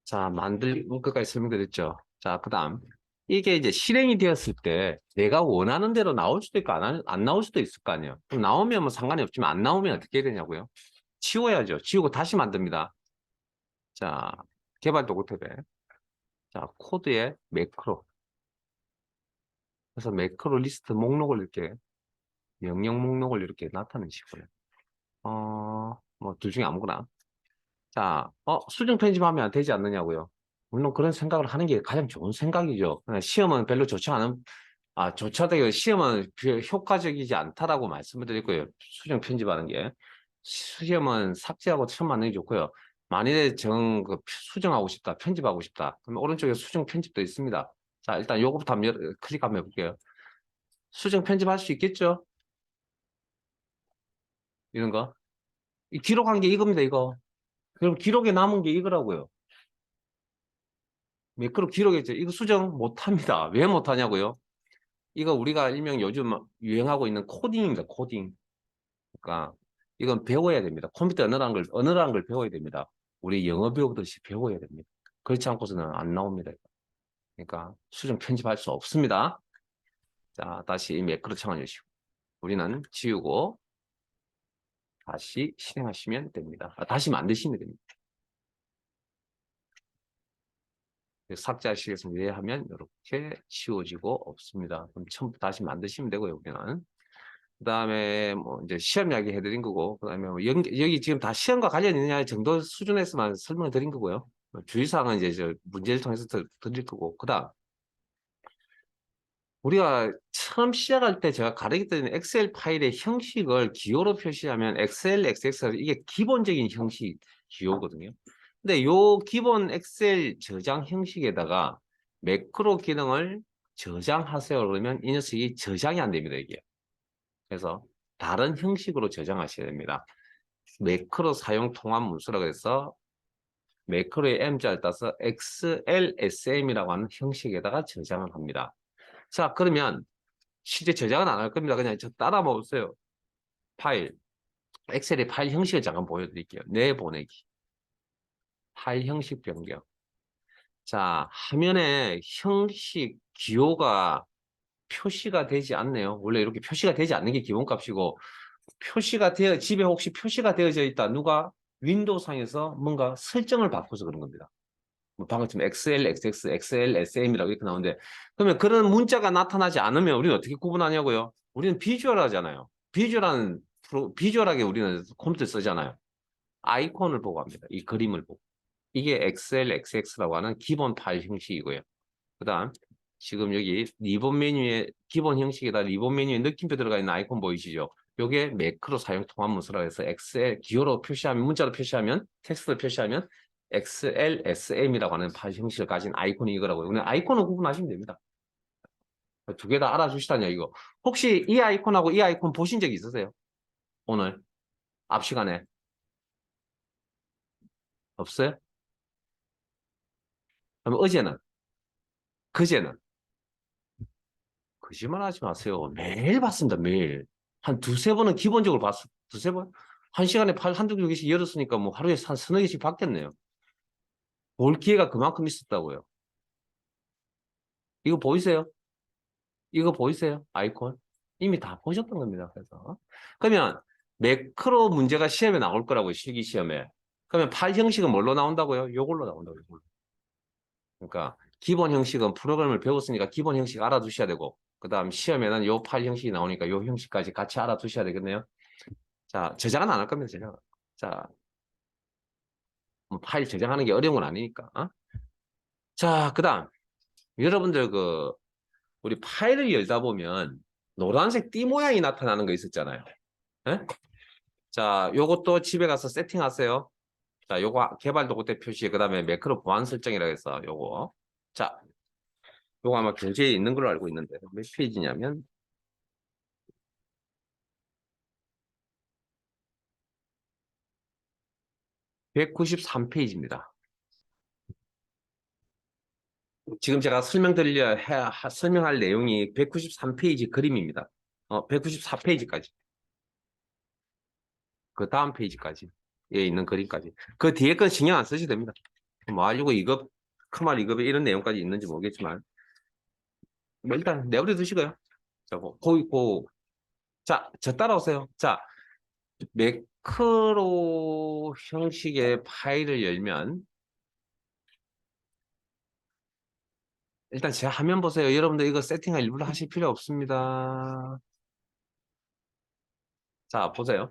자, 것까지 설명드렸죠. 자, 그 다음. 이게 이제 실행이 되었을 때 내가 원하는 대로 나올 수도 있고 안 나올 수도 있을 거 아니에요. 그럼 나오면 뭐 상관이 없지만 안 나오면 어떻게 해야 되냐고요? 지워야죠. 지우고 다시 만듭니다. 자, 개발 도구 탭에. 자, 코드에 매크로. 그래서 매크로 리스트 목록을 이렇게, 명령 목록을 이렇게 나타내시고요. 뭐, 둘 중에 아무거나. 자, 수정 편집하면 되지 않느냐고요? 물론 그런 생각을 하는 게 가장 좋은 생각이죠. 시험은 별로 좋지 않은, 조차도 시험은 효과적이지 않다라고 말씀을 드리고요. 수정 편집하는 게. 시험은 삭제하고 처음 만드는 게 좋고요. 만일에 수정하고 싶다, 편집하고 싶다. 그러면 오른쪽에 수정 편집도 있습니다. 자, 일단 요거부터 한번 클릭 한번 해볼게요. 수정 편집할 수 있겠죠? 이런 거. 기록한 게 이겁니다, 이거. 그럼 기록에 남은 게 이거라고요. 매크로 기록했죠. 이거 수정 못합니다. 왜 못하냐고요? 이거 우리가 일명 요즘 유행하고 있는 코딩입니다. 코딩. 그러니까 이건 배워야 됩니다. 컴퓨터 언어라는 걸 배워야 됩니다. 우리 영어 배우듯이 배워야 됩니다. 그렇지 않고서는 안 나옵니다. 그러니까 수정 편집할 수 없습니다. 자, 다시 매크로 창을 여시고 우리는 지우고 다시 실행하시면 됩니다. 다시 만드시면 됩니다. 삭제하시겠습니다. 예 하면 이렇게 지워지고 없습니다. 그럼 처음부터 다시 만드시면 되고요. 우리는. 그 다음에 뭐 이제 시험 이야기 해드린 거고, 그 다음에 뭐 여기 지금 다 시험과 관련 있느냐 정도 수준에서만 설명을 드린 거고요. 주의사항은 이제 저 문제를 통해서 드릴 거고, 그 다음 우리가 처음 시작할 때 제가 가르쳤던 엑셀 파일의 형식을 기호로 표시하면 엑셀, XX 이게 기본적인 형식 기호거든요. 근데 요 기본 엑셀 저장 형식에다가 매크로 기능을 저장하세요 그러면 이 녀석이 저장이 안 됩니다, 이게. 그래서 다른 형식으로 저장하셔야 됩니다. 매크로 사용 통합 문서라고 해서 매크로의 M자를 따서 XLSM이라고 하는 형식에다가 저장을 합니다. 자, 그러면 실제 저장은 안 할 겁니다. 그냥 저 따라 먹었어요. 파일. 엑셀의 파일 형식을 잠깐 보여드릴게요. 내보내기. 파일 형식 변경. 자, 화면에 형식 기호가 표시가 되지 않네요. 원래 이렇게 표시가 되지 않는 게 기본값이고 집에 혹시 표시가 되어져 있다. 누가? 윈도우상에서 뭔가 설정을 바꿔서 그런 겁니다. 뭐 방금처럼 XL, XX, XL, SM이라고 이렇게 나오는데 그러면 그런 문자가 나타나지 않으면 우리는 어떻게 구분하냐고요? 우리는 비주얼 하잖아요. 비주얼하게 우리는 컴퓨터 쓰잖아요. 아이콘을 보고 합니다. 이 그림을 보고. 이게 XL, XX라고 하는 기본 파일 형식이고요. 그 다음 지금 여기 리본 메뉴의 기본 형식에다 리본 메뉴에 느낌표 들어가 있는 아이콘 보이시죠? 요게 매크로 사용 통합 문서라고 해서 엑셀 기호로 표시하면 문자로 표시하면 텍스트로 표시하면 XLSM이라고 하는 파일 형식을 가진 아이콘이 이거라고요. 그냥 아이콘을 구분하시면 됩니다. 두 개 다 알아주시다냐 이거. 혹시 이 아이콘하고 이 아이콘 보신 적 있으세요? 오늘 앞 시간에 없어요? 그럼 어제는? 그제는? 거짓말 하지 마세요. 매일 봤습니다, 매일. 한 두세 번은 기본적으로 봤어. 두세 번? 한 시간에 한두 개씩 열었으니까 뭐 하루에 한 서너 개씩 봤겠네요. 볼 기회가 그만큼 있었다고요. 이거 보이세요? 이거 보이세요? 아이콘? 이미 다 보셨던 겁니다. 그래서. 그러면 매크로 문제가 시험에 나올 거라고요, 실기 시험에. 그러면 파일 형식은 뭘로 나온다고요? 요걸로 나온다고요. 요걸로. 그러니까 기본 형식은 프로그램을 배웠으니까 기본 형식 알아두셔야 되고, 그 다음 시험에는 요 파일 형식이 나오니까 요 형식까지 같이 알아두셔야 되겠네요. 자, 저장은 안 할 겁니다, 저장. 자, 뭐 파일 저장하는 게 어려운 건 아니니까. 자, 그 다음. 여러분들 우리 파일을 열다 보면 노란색 띠 모양이 나타나는 거 있었잖아요. 예? 자, 요것도 집에 가서 세팅하세요. 자, 요거 개발 도구 때 표시, 그 다음에 매크로 보안 설정이라고 해서 요거. 자, 요거 아마 교재에 있는 걸로 알고 있는데 몇 페이지냐면 193페이지입니다. 지금 제가 설명할 내용이 193페이지 그림입니다. 194페이지까지. 그 다음 페이지까지. 예, 있는 그림까지. 그 뒤에 건 신경 안 쓰셔도 됩니다. 뭐 알고 2급, 크말 2급에 이런 내용까지 있는지 모르겠지만 뭐 일단 내버려 두시고요. 자, 자, 저 따라오세요. 자, 매크로 형식의 파일을 열면 일단 제 화면 보세요. 여러분들 이거 세팅을 일부러 하실 필요 없습니다. 자, 보세요.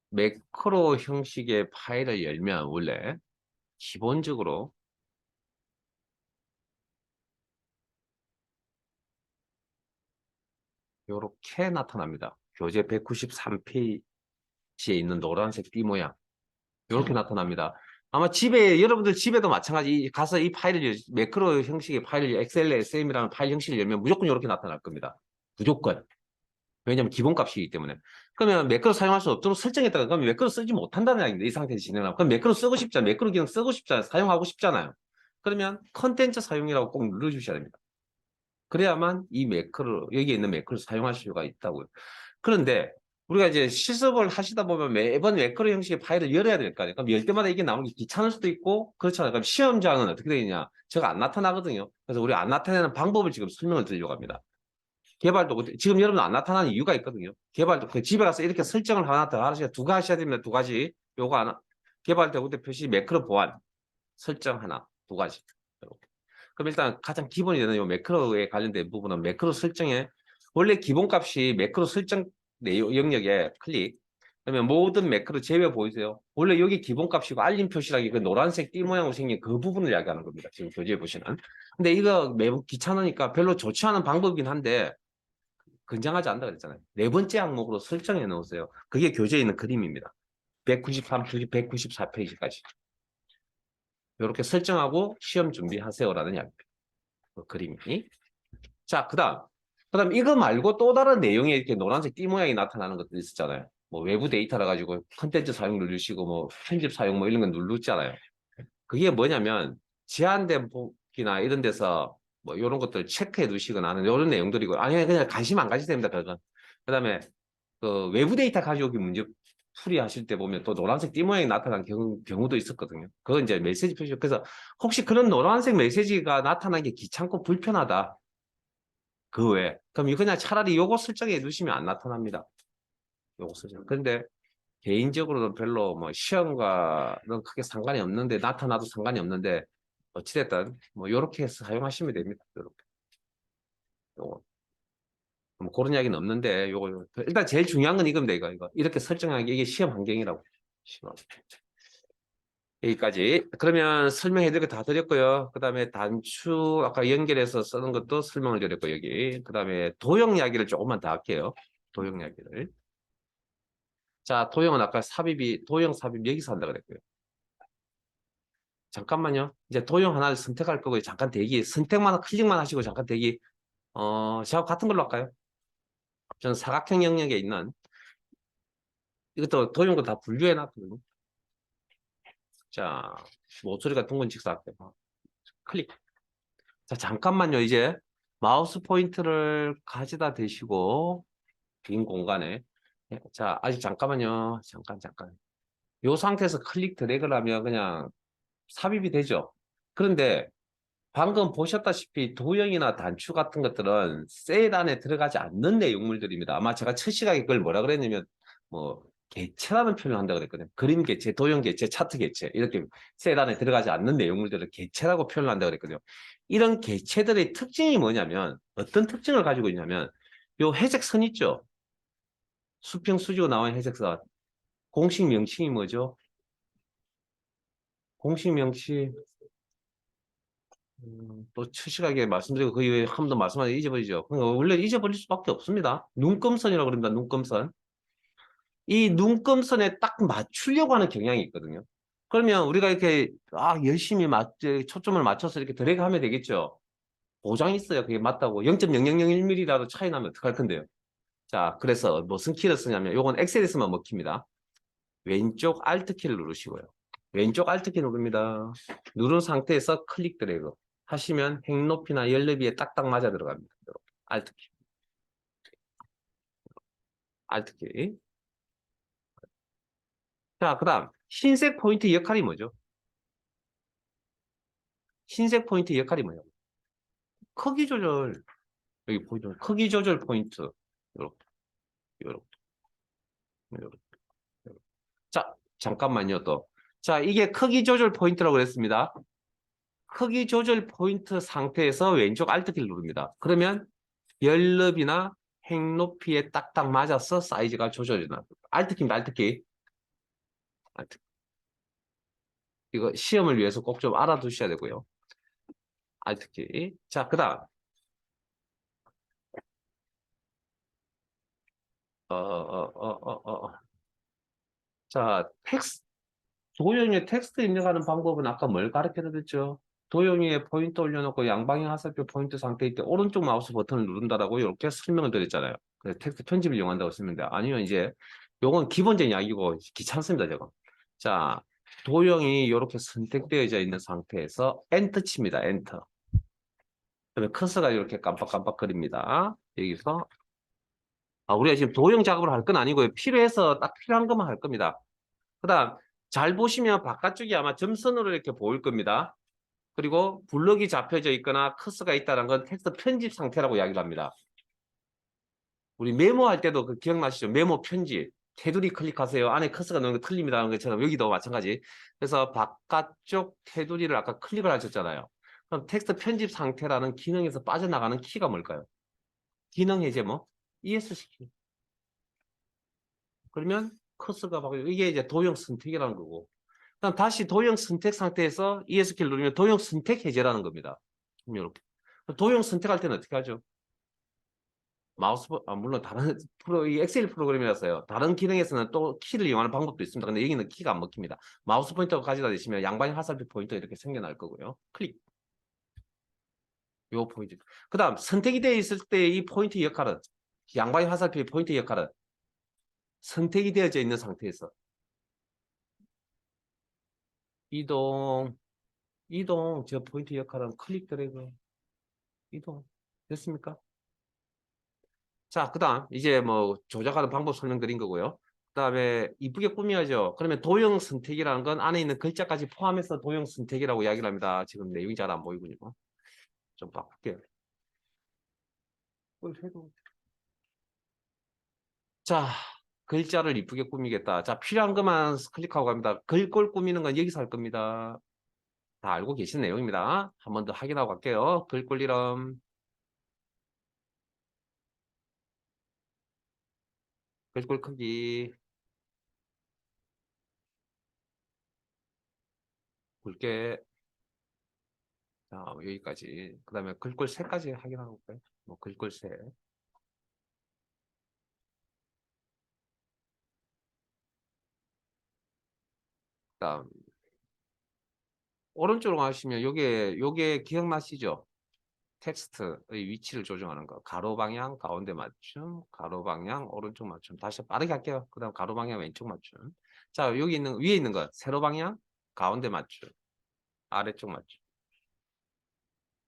매크로 형식의 파일을 열면 원래 기본적으로 이렇게 나타납니다. 교재 193페이지에 있는 노란색 띠 모양. 이렇게 나타납니다. 아마 여러분들 집에도 마찬가지 가서 이 파일을, 매크로 형식의 파일을, 엑셀, SM이라는 파일 형식을 열면 무조건 이렇게 나타날 겁니다. 무조건. 왜냐면 기본값이기 때문에. 그러면 매크로 사용할 수 없도록 설정했다가 그러면 매크로 쓰지 못한다는 이야기입니다. 이 상태에서 진행하면. 그럼 매크로 쓰고 싶잖아요. 매크로 기능 쓰고 싶잖아요. 사용하고 싶잖아요. 그러면 컨텐츠 사용이라고 꼭 눌러주셔야 됩니다. 그래야만 이 매크로, 여기에 있는 매크로 사용할 수가 있다고요. 그런데 우리가 이제 실습을 하시다 보면 매번 매크로 형식의 파일을 열어야 될 거 아니에요. 그럼 열 때마다 이게 나오는 게 귀찮을 수도 있고 그렇잖아요. 그럼 시험장은 어떻게 되느냐? 제가 안 나타나거든요. 그래서 우리 안 나타내는 방법을 지금 설명을 드리려고 합니다. 개발도 지금 여러분 안 나타나는 이유가 있거든요. 개발도 그 집에 가서 이렇게 설정을 하나 더 하셔야 두 가지 하셔야 됩니다. 두 가지. 요거 하나. 개발도 그때 표시 매크로 보안 설정 하나 두 가지. 이렇게. 그럼 일단 가장 기본이 되는 이 매크로에 관련된 부분은 매크로 설정에 원래 기본값이 매크로 설정 내용 영역에 클릭. 그러면 모든 매크로 제외 보이세요? 원래 여기 기본값이고 알림 표시라기 그 노란색 띠 모양으로 생긴 그 부분을 이야기하는 겁니다. 지금 교재에 보시는. 근데 이거 매번 귀찮으니까 별로 좋지 않은 방법이긴 한데 권장하지 않는다 그랬잖아요. 네 번째 항목으로 설정해 놓으세요. 그게 교재에 있는 그림입니다. 193, 194페이지까지. 이렇게 설정하고 시험 준비하세요라는 이야기입니다. 그 그림이. 자, 그다음 이거 말고 또 다른 내용에 이렇게 노란색 띠 모양이 나타나는 것도 있었잖아요. 뭐 외부 데이터라 가지고 컨텐츠 사용 누르시고 뭐 편집 사용 뭐 이런 건 누르잖아요. 그게 뭐냐면 제한된 보기나 이런 데서 뭐 이런 것들 체크해 두시거나 하는 이런 내용들이고 아니 그냥 관심 안 가지셔도 됩니다. 그건. 그다음에 그 외부 데이터 가져오기 문제 풀이하실 때 보면 또 노란색 띠 모양이 나타난 경우도 있었거든요. 그건 이제 메시지 표시. 그래서 혹시 그런 노란색 메시지가 나타난 게 귀찮고 불편하다. 그 외에. 그럼 이거 그냥 차라리 요거 설정해 두시면 안 나타납니다. 요거 설정. 근데 개인적으로는 별로 뭐 시험과는 크게 상관이 없는데 나타나도 상관이 없는데 어찌됐든 뭐 요렇게 해서 사용하시면 됩니다. 요렇게. 요거. 뭐 그런 이야기는 없는데 요거 일단 제일 중요한 건 이겁니다. 이거 이렇게 설정하는 게 이게 시험 환경이라고. 시험. 여기까지. 그러면 설명해드릴 거 다 드렸고요. 그 다음에 단추 아까 연결해서 쓰는 것도 설명을 드렸고 여기. 그 다음에 도형 이야기를 조금만 더 할게요. 도형 이야기를. 자, 도형은 아까 도형 삽입 여기서 한다 그랬고요. 잠깐만요. 이제 도형 하나를 선택할 거고요. 잠깐 대기. 선택만 클릭만 하시고 잠깐 대기. 제가 같은 걸로 할까요? 저는 사각형 영역에 있는 이것도 도형도 다 분류해 놨거든요. 자, 모서리가 둥근 직사각형. 클릭. 자, 잠깐만요. 이제 마우스 포인트를 가져다 대시고 빈 공간에 자, 아직 잠깐만요. 잠깐. 이 상태에서 클릭 드래그를 하면 그냥 삽입이 되죠. 그런데 방금 보셨다시피 도형이나 단추 같은 것들은 셀 안에 들어가지 않는 내용물들입니다. 아마 제가 첫 시각에 그걸 뭐라 그랬냐면 뭐 개체라는 표현을 한다고 그랬거든요. 그림 개체, 도형 개체, 차트 개체 이렇게 셀 안에 들어가지 않는 내용물들을 개체라고 표현을 한다고 그랬거든요. 이런 개체들의 특징이 뭐냐면 어떤 특징을 가지고 있냐면 요 회색 선 있죠. 수평 수지로 나온 회색 선. 공식 명칭이 뭐죠? 공식 명칭 또 추식하게 말씀드리고 그 이후에 한 번 더 말씀하자 잊어버리죠. 그러니까 원래 잊어버릴 수밖에 없습니다. 눈금선이라고 그럽니다. 눈금선. 이 눈금선에 딱 맞추려고 하는 경향이 있거든요. 그러면 우리가 이렇게 열심히 초점을 맞춰서 이렇게 드래그 하면 되겠죠. 보장이 있어요. 그게 맞다고. 0.0001mm라도 차이 나면 어떡할 건데요. 자, 그래서 무슨 키를 쓰냐면 요건 엑셀에서만 먹힙니다. 왼쪽 Alt 키를 누르시고요. 왼쪽 Alt 키 누릅니다. 누른 상태에서 클릭 드래그 하시면 행높이나 열너비에 딱딱 맞아 들어갑니다. Alt 키. Alt 키. 자, 그다음 흰색 포인트 역할이 뭐죠? 흰색 포인트 역할이 뭐예요? 크기 조절. 여기 보이죠? 크기 조절 포인트. 요렇게, 요렇게, 요렇게, 요렇게. 자, 잠깐만요, 또. 자, 이게 크기 조절 포인트라고 그랬습니다. 크기 조절 포인트 상태에서 왼쪽 Alt키를 누릅니다. 그러면 별너비나 행 높이에 딱딱 맞아서 사이즈가 조절이 나요. Alt키입니다, Alt키. Alt. 이거 시험을 위해서 꼭 좀 알아두셔야 되고요. Alt키. 자, 그 다음. 자, 도형의 텍스트 입력하는 방법은 아까 뭘 가르쳐 드렸죠? 도형에 포인트 올려놓고 양방향 화살표 포인트 상태일 때 오른쪽 마우스 버튼을 누른다라고 이렇게 설명을 드렸잖아요. 그래서 텍스트 편집을 이용한다고 쓰면 돼요. 아니면 이제 요건 기본적인 약이고 귀찮습니다, 제가. 자, 도형이 이렇게 선택되어져 있는 상태에서 엔터 칩니다. 엔터. 그러면 커서가 이렇게 깜빡깜빡거립니다. 여기서 우리가 지금 도형 작업을 할 건 아니고요. 필요해서 딱 필요한 것만 할 겁니다. 그 다음 잘 보시면 바깥쪽이 아마 점선으로 이렇게 보일 겁니다. 그리고 블럭이 잡혀져 있거나 커서가 있다는 건 텍스트 편집 상태라고 이야기를 합니다. 우리 메모할 때도 그 기억나시죠? 메모 편집. 테두리 클릭하세요. 안에 커서가 넣는 거 틀립니다. 하는 것처럼 여기도 마찬가지. 그래서 바깥쪽 테두리를 아까 클릭을 하셨잖아요. 그럼 텍스트 편집 상태라는 기능에서 빠져나가는 키가 뭘까요? 기능 해제 뭐? ESC 키. 그러면 커서가 바뀌고 이게 이제 도형 선택이라는 거고. 그럼 다시 도형 선택 상태에서 ES키를 누르면 도형 선택 해제라는 겁니다. 이렇게. 도형 선택할 때는 어떻게 하죠? 물론 다른 이 엑셀 프로그램이라서요. 다른 기능에서는 또 키를 이용하는 방법도 있습니다. 근데 여기는 키가 안 먹힙니다. 마우스 포인터가 가져다 대시면 양방향 화살표 포인터 이렇게 생겨날 거고요. 클릭. 요 포인트. 그 다음 선택이 되어 있을 때 이 포인트 역할은 양방향 화살표의 포인트 역할은 선택이 되어져 있는 상태에서 이동 저 포인트 역할은 클릭 드래그 이동 됐습니까? 자, 그 다음 이제 뭐 조작하는 방법 설명드린 거고요. 그 다음에 이쁘게 꾸며야죠. 그러면 도형 선택이라는 건 안에 있는 글자까지 포함해서 도형 선택이라고 이야기를 합니다. 지금 내용이 잘 안 보이군요. 좀 바꿀게요. 자, 글자를 이쁘게 꾸미겠다. 자, 필요한 것만 클릭하고 갑니다. 글꼴 꾸미는 건 여기서 할 겁니다. 다 알고 계신 내용입니다. 한 번 더 확인하고 갈게요. 글꼴 이름, 글꼴 크기, 굵게, 자, 여기까지. 그 다음에 글꼴 색까지 확인하고 볼까요? 뭐 글꼴 색. 그다음 오른쪽으로 가시면 요게 기억나시죠? 텍스트의 위치를 조정하는 거. 가로 방향 가운데 맞춤, 가로 방향 오른쪽 맞춤. 다시 빠르게 할게요. 그다음 가로 방향 왼쪽 맞춤. 자, 여기 있는 위에 있는 거 세로 방향 가운데 맞춤, 아래쪽 맞춤.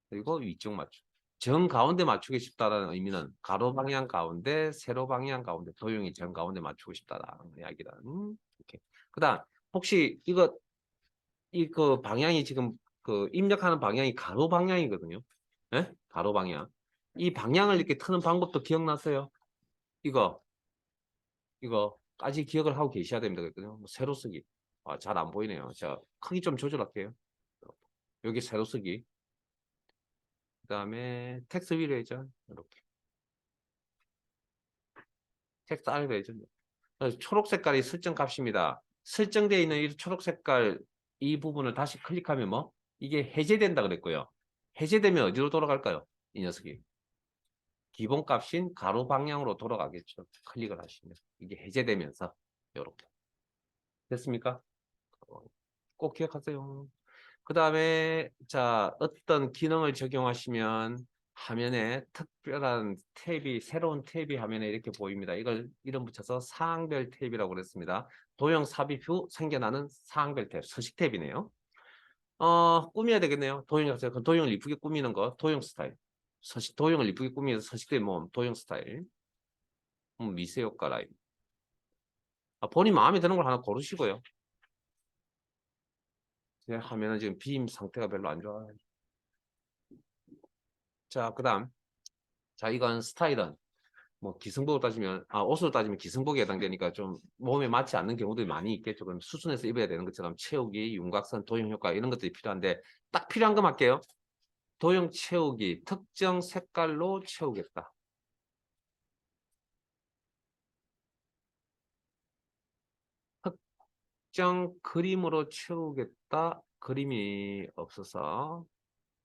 그리고 위쪽 맞춤. 정 가운데 맞추고 싶다라는 의미는 가로 방향 가운데, 세로 방향 가운데, 도형이 정 가운데 맞추고 싶다라는 이야기다. 이렇게. 그다음 혹시 그 방향이 지금 그 입력하는 방향이 가로 방향이거든요. 예? 가로 방향. 이 방향을 이렇게 트는 방법도 기억나세요? 이거 이거까지 기억을 하고 계셔야 됩니다. 그랬거든요. 뭐 세로 쓰기. 잘 안 보이네요. 자, 크기 좀 조절할게요. 여기 세로 쓰기. 그다음에 텍스트 위로 해죠. 이렇게. 텍스트 아래로 해죠. 초록 색깔이 설정 값입니다. 설정되어 있는 이 초록 색깔 이 부분을 다시 클릭하면 뭐 이게 해제된다 그랬고요. 해제되면 어디로 돌아갈까요? 이 녀석이. 기본값인 가로 방향으로 돌아가겠죠. 클릭을 하시면 이게 해제되면서 이렇게 됐습니까? 꼭 기억하세요. 그 다음에 자 어떤 기능을 적용하시면 화면에 특별한 탭이 새로운 탭이 화면에 이렇게 보입니다. 이걸 이름 붙여서 사항별 탭이라고 그랬습니다. 도형 삽입 후 생겨나는 사항별 탭, 서식 탭이네요. 꾸며야 되겠네요. 도형을 이쁘게 꾸미는 거, 도형 스타일. 도형을 이쁘게 꾸미면서 서식된 모음, 도형 스타일. 미세 효과 라인. 본인 마음에 드는 걸 하나 고르시고요. 제 화면은 지금 빔 상태가 별로 안 좋아요. 자, 그다음. 자, 이건 스타일은 뭐 기승복으로 따지면 옷으로 따지면 기승복에 해당되니까 좀 몸에 맞지 않는 경우들이 많이 있겠죠. 그럼 수순해서 입어야 되는 것처럼 채우기, 윤곽선, 도형 효과 이런 것들이 필요한데 딱 필요한 것만 할게요. 도형 채우기, 특정 색깔로 채우겠다. 특정 그림으로 채우겠다. 그림이 없어서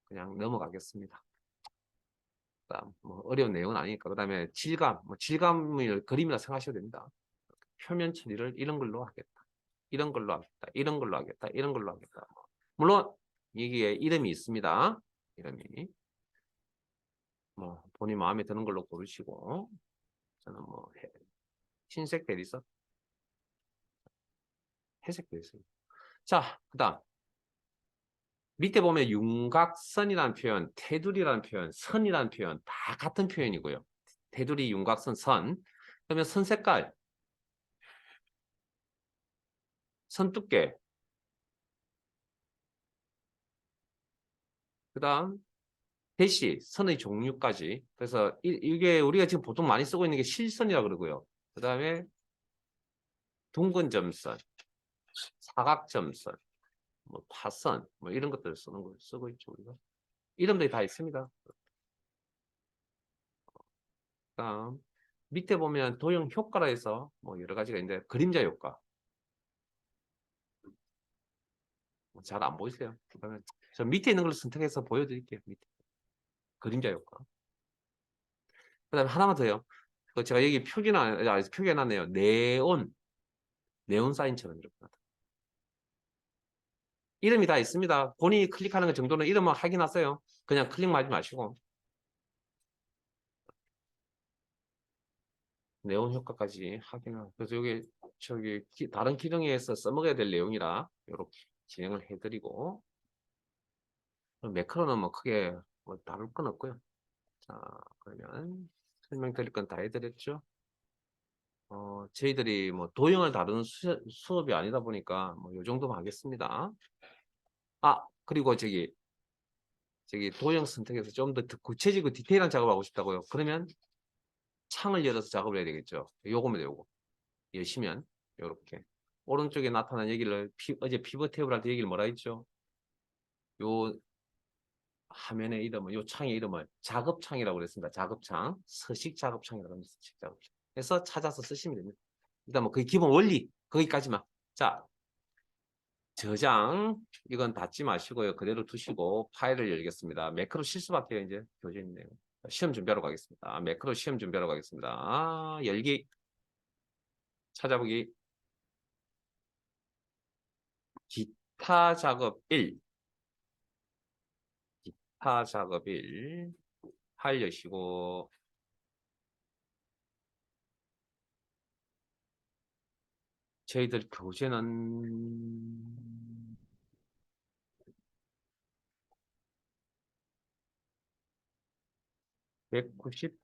그냥 넘어가겠습니다. 그다음 뭐 어려운 내용은 아니니까. 그다음에 질감, 뭐 질감을 그림이라 생각하셔도 됩니다. 표면 처리를 이런 걸로 하겠다. 이런 걸로 하겠다. 이런 걸로 하겠다. 이런 걸로 하겠다. 물론 이게 이름이 있습니다. 이름이 뭐 본인 마음에 드는 걸로 고르시고 저는 뭐 흰색 대리석, 회색 대리석. 자, 그다음 밑에 보면 윤곽선이라는 표현, 테두리라는 표현, 선이라는 표현 다 같은 표현이고요. 테두리, 윤곽선, 선. 그러면 선 색깔, 선 두께, 그다음 대시, 선의 종류까지. 그래서 이게 우리가 지금 보통 많이 쓰고 있는 게 실선이라고 그러고요. 그다음에 둥근 점선, 사각점선, 뭐 타선, 뭐 이런 것들을 쓰는 걸 쓰고 있죠 우리가. 이름들이 다 있습니다. 그다음 밑에 보면 도형 효과라 해서 뭐 여러 가지가 있는데 그림자 효과 잘 안 보이세요? 그러면 저 밑에 있는 걸 선택해서 보여드릴게요. 밑에 그림자 효과. 그다음에 하나만 더요. 제가 여기 표기해놨네요. 네온 사인처럼 이렇게. 이름이 다 있습니다. 본인이 클릭하는 것 정도는 이름은 확인하세요. 그냥 클릭만 하지 마시고. 네온 효과까지 확인을. 그래서 여기 다른 기능에서 써먹어야 될 내용이라 이렇게 진행을 해드리고 매크로는 뭐 크게 뭐 다룰 건 없고요. 자, 그러면 설명드릴 건 다 해드렸죠. 저희들이 뭐 도형을 다루는 수업이 아니다 보니까 뭐 요 정도만 하겠습니다. 그리고 저기 도형 선택해서 좀 더 구체적이고 디테일한 작업을 하고 싶다고요. 그러면 창을 열어서 작업을 해야 되겠죠. 요거면 요거. 여시면 요렇게 오른쪽에 나타난 얘기를 어제 피벗 탭을 할 때 얘기를 뭐라 했죠? 요 화면의 이름을 요 창의 이름을 작업창이라고 그랬습니다. 작업창, 서식 작업창이라고 합니다. 서식 작업창. 해서 찾아서 쓰시면 됩니다. 일단 뭐 그게 기본 원리 거기까지만. 자, 저장 이건 닫지 마시고요. 그대로 두시고 파일을 열겠습니다. 매크로 실수밖에 이제 교재 있네요. 시험 준비하러 가겠습니다. 매크로 시험 준비하러 가겠습니다. 열기 찾아보기 기타 작업 1 기타 작업 1 파일 여시고 저희들 교재는 190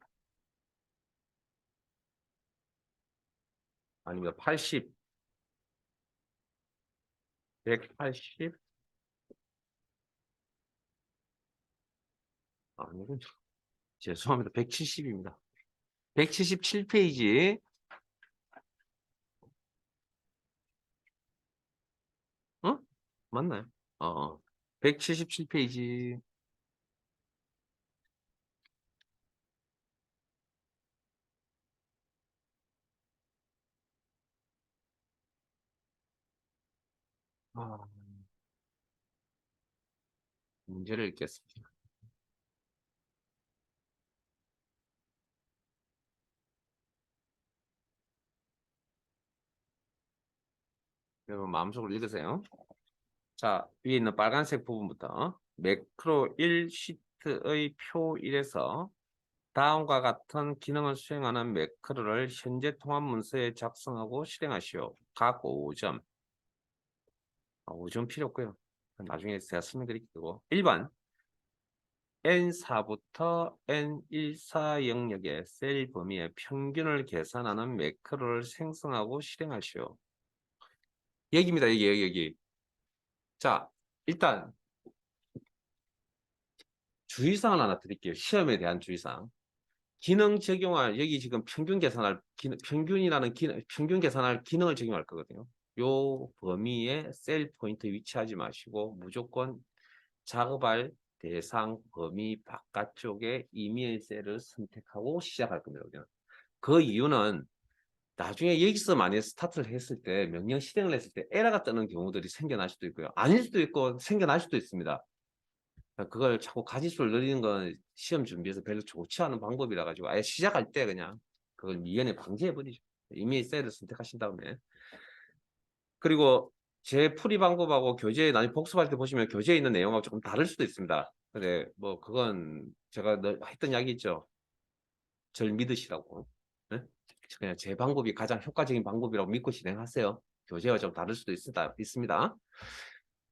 아닙니다. 80 180 아니군 죄송합니다. 170입니다. 177페이지 어? 맞나요? 177페이지 문제를 읽겠습니다. 여러분 마음속으로 읽으세요. 자, 위에 있는 빨간색 부분부터 매크로 1 시트의 표 1에서 다음과 같은 기능을 수행하는 매크로를 현재 통합 문서에 작성하고 실행하시오. 각 5점. 5점 필요 없고요. 나중에 제가 설명드릴게요. 1번 N4부터 N14 영역의 셀 범위의 평균을 계산하는 매크로를 생성하고 실행하시오. 여기입니다. 여기. 자, 일단 주의사항을 하나 드릴게요. 시험에 대한 주의사항. 기능 적용할 여기 지금 평균 계산할 평균 계산할 기능을 적용할 거거든요. 요 범위에 셀 포인트 위치하지 마시고 무조건 작업할 대상 범위 바깥쪽에 이메일 셀을 선택하고 시작할 겁니다. 그 이유는 나중에 여기서 만약 스타트를 했을 때 명령 실행을 했을 때 에러가 뜨는 경우들이 생겨날 수도 있고요. 아닐 수도 있고 생겨날 수도 있습니다. 그걸 자꾸 가지수를 늘리는 건 시험 준비해서 별로 좋지 않은 방법이라 가지고 아예 시작할 때 그냥 그걸 미연에 방지해 버리죠. 이메일 셀을 선택하신 다음에. 그리고 제 풀이 방법하고 교재 나중에 복습할 때 보시면 교재에 있는 내용하고 조금 다를 수도 있습니다. 근데 뭐 그건 제가 했던 이야기 있죠. 절 믿으시라고. 네? 그냥 제 방법이 가장 효과적인 방법이라고 믿고 진행하세요. 교재와 좀 다를 수도 있습니다.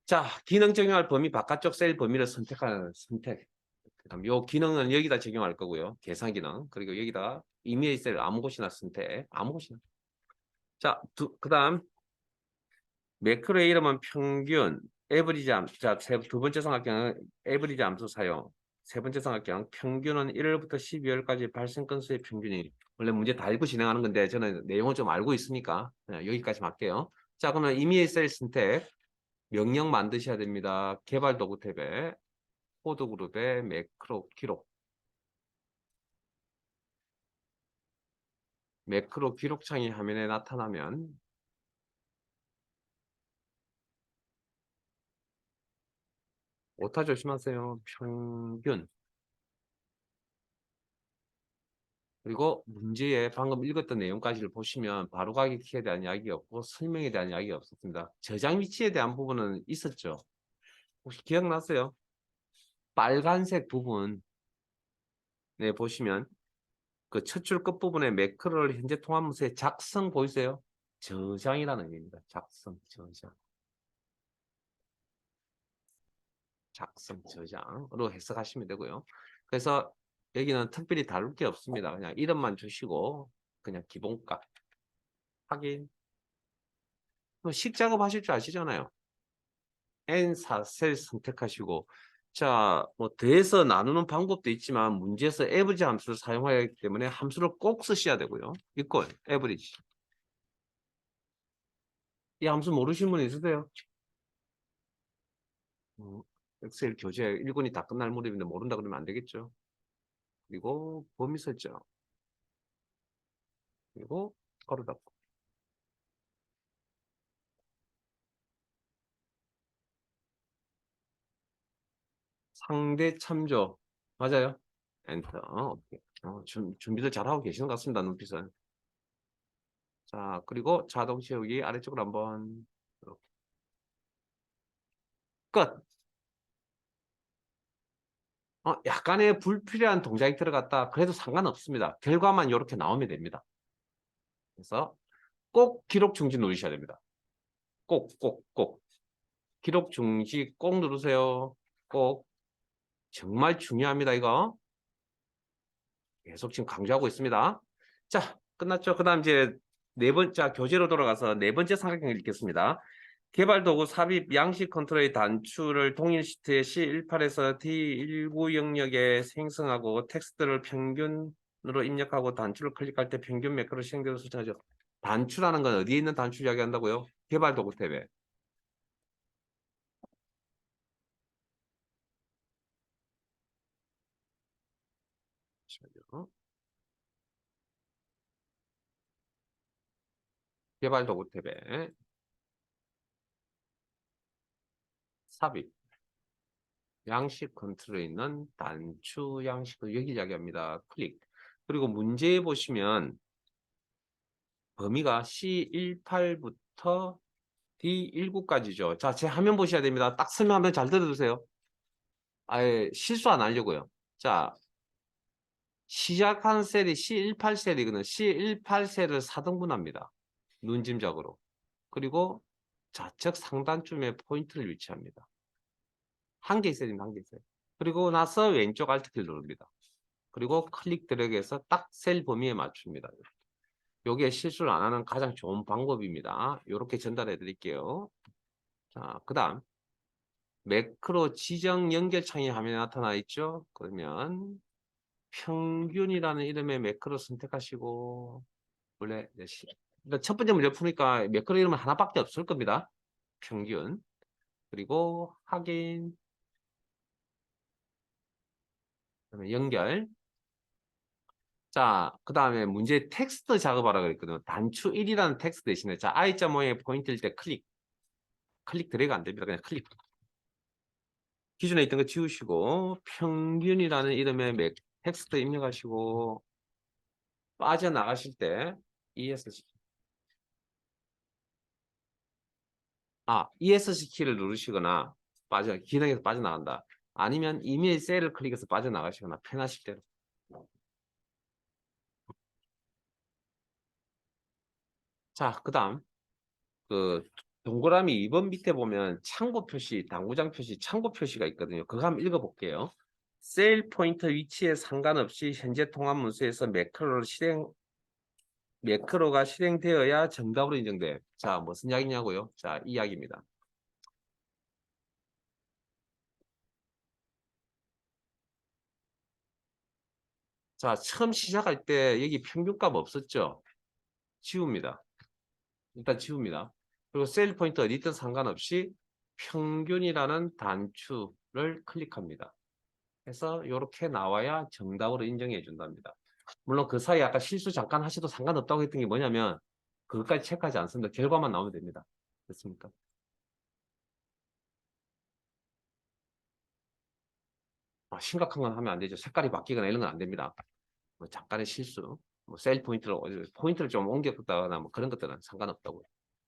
자, 기능 적용할 범위 바깥쪽 셀 범위를 선택하는 선택. 그다음 요 기능은 여기다 적용할 거고요. 계산 기능. 그리고 여기다 이메일 셀 아무 곳이나 선택. 아무 곳이나. 자, 그다음 매크로의 이름은 평균, 에버리지 함수. 자, 두 번째 삼각형은 에버리지 함수 사용. 세 번째 삼각형 평균은 1월부터 12월까지 발생 건수의 평균이. 원래 문제 다 읽고 진행하는 건데 저는 내용을 좀 알고 있으니까 그냥 여기까지 할게요. 자, 그러면 이메일 셀 선택. 명령 만드셔야 됩니다. 개발 도구 탭에 코드 그룹에 매크로 기록. 매크로 기록창이 화면에 나타나면 오타 조심하세요. 평균. 그리고 문제에 방금 읽었던 내용까지를 보시면 바로 가기 키에 대한 이야기 없고 설명에 대한 이야기 없었습니다. 저장 위치에 대한 부분은 있었죠. 혹시 기억나세요? 빨간색 부분 네 보시면 그 첫 줄 끝부분에 매크로를 현재 통합문서의 작성 보이세요? 저장이라는 의미입니다. 작성, 저장. 작성, 저장으로 해석하시면 되고요. 그래서 여기는 특별히 다룰 게 없습니다. 그냥 이름만 주시고 그냥 기본값 확인. 식 작업하실 줄 아시잖아요. N4 셀 선택하시고 자, 뭐 더해서 나누는 방법도 있지만 문제에서 average 함수를 사용해야 하기 때문에 함수를 꼭 쓰셔야 되고요. 이꼴 average. 이 함수 모르시는 분 있으세요? 엑셀 교재 1권이 다 끝날 무렵인데 모른다 그러면 안 되겠죠. 그리고 범위 설정. 그리고 가로 닫고. 상대 참조. 맞아요. 엔터. 오케이. 준비를 잘하고 계시는 것 같습니다. 눈빛은. 자, 그리고 자동 채우기 아래쪽으로 한번 이렇게. 끝. 약간의 불필요한 동작이 들어갔다. 그래도 상관없습니다. 결과만 이렇게 나오면 됩니다. 그래서 꼭 기록 중지 누르셔야 됩니다. 꼭, 꼭, 꼭. 기록 중지 꼭 누르세요. 꼭. 정말 중요합니다, 이거. 계속 지금 강조하고 있습니다. 자, 끝났죠? 그 다음 이제 네 번째, 교재로 돌아가서 네 번째 삼각형을 읽겠습니다. 개발 도구 삽입 양식 컨트롤의 단추를 동일 시트의 C18에서 D19 영역에 생성하고 텍스트를 평균으로 입력하고 단추를 클릭할 때 평균 매크로 실행되는 설정하죠. 단추라는 건 어디에 있는 단추 이야기한다고요? 개발 도구 탭에. 개발 도구 탭에 삽입. 양식 컨트롤에 있는 단추 양식을 여기 이야기합니다. 클릭. 그리고 문제에 보시면 범위가 C18부터 D19까지죠. 자, 제 화면 보셔야 됩니다. 딱 설명하면 잘 들어주세요. 아예 실수 안 하려고요. 자, 시작하는 셀이 C18 셀이거든요. C18 셀을 4등분합니다. 눈짐작으로. 그리고 좌측 상단쯤에 포인트를 위치합니다. 한 개 셀입니다. 한 개 셀. 그리고 나서 왼쪽 Alt키를 누릅니다. 그리고 클릭 드래그해서 딱 셀 범위에 맞춥니다. 요게 실수를 안 하는 가장 좋은 방법입니다. 이렇게 전달해 드릴게요. 자, 그 다음 매크로 지정 연결창이 화면에 나타나 있죠. 그러면 평균이라는 이름의 매크로 선택하시고 원래 일단 첫 번째 문제 푸니까 매크로 이름은 하나밖에 없을 겁니다. 평균. 그리고 확인. 그다음에 연결. 자, 그 다음에 문제 텍스트 작업하라 그랬거든요. 단추 1이라는 텍스트 대신에 자, I자 모양의 포인트일 때 클릭 드래그 안 됩니다. 그냥 클릭. 기존에 있던 거 지우시고 평균이라는 이름의 텍스트 입력하시고 빠져나가실 때 ESC ESC 키를 누르시거나 기능에서 빠져나간다. 아니면 이메일 셀을 클릭해서 빠져나가시거나 편하실 대로. 자, 그 다음 그 동그라미 2번 밑에 보면 참고 표시, 당구장 표시, 참고 표시가 있거든요. 그거 한번 읽어볼게요. 세일 포인트 위치에 상관없이 현재 통합 문서에서 매크로가 실행되어야 정답으로 인정돼. 자, 무슨 이야기냐고요? 자, 이 이야기입니다. 자, 처음 시작할 때 여기 평균값 없었죠? 지웁니다. 일단 지웁니다. 그리고 세일 포인트 어디 있든 상관없이 평균이라는 단추를 클릭합니다. 해서 이렇게 나와야 정답으로 인정해 준답니다. 물론 그 사이에 아까 실수 잠깐 하셔도 상관없다고 했던 게 뭐냐면 그것까지 체크하지 않습니다. 결과만 나오면 됩니다. 됐습니까? 심각한 건 하면 안 되죠. 색깔이 바뀌거나 이런 건 안 됩니다. 뭐 잠깐의 실수, 뭐 셀 포인트를 좀 옮겼다거나 뭐 그런 것들은 상관없다고요.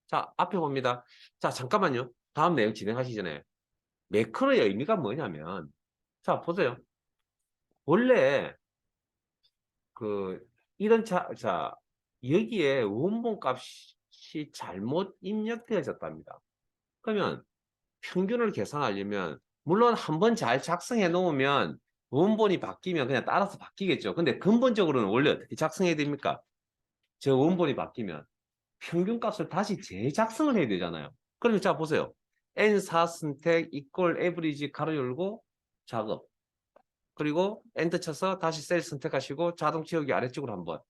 자, 앞에 봅니다. 자, 잠깐만요. 다음 내용 진행하시기 전에 매크로의 의미가 뭐냐면 자, 보세요. 원래 그 이런 여기에 원본 값이 잘못 입력되어졌답니다. 그러면 평균을 계산하려면 물론 한번 잘 작성해 놓으면 원본이 바뀌면 그냥 따라서 바뀌겠죠. 근데 근본적으로는 원래 어떻게 작성해야 됩니까? 저 원본이 바뀌면 평균값을 다시 재작성을 해야 되잖아요. 그러면 자 보세요. N4 선택 equal average 가로 열고 작업. 그리고 엔터 쳐서 다시 셀 선택하시고 자동 채우기 아래쪽으로 한번.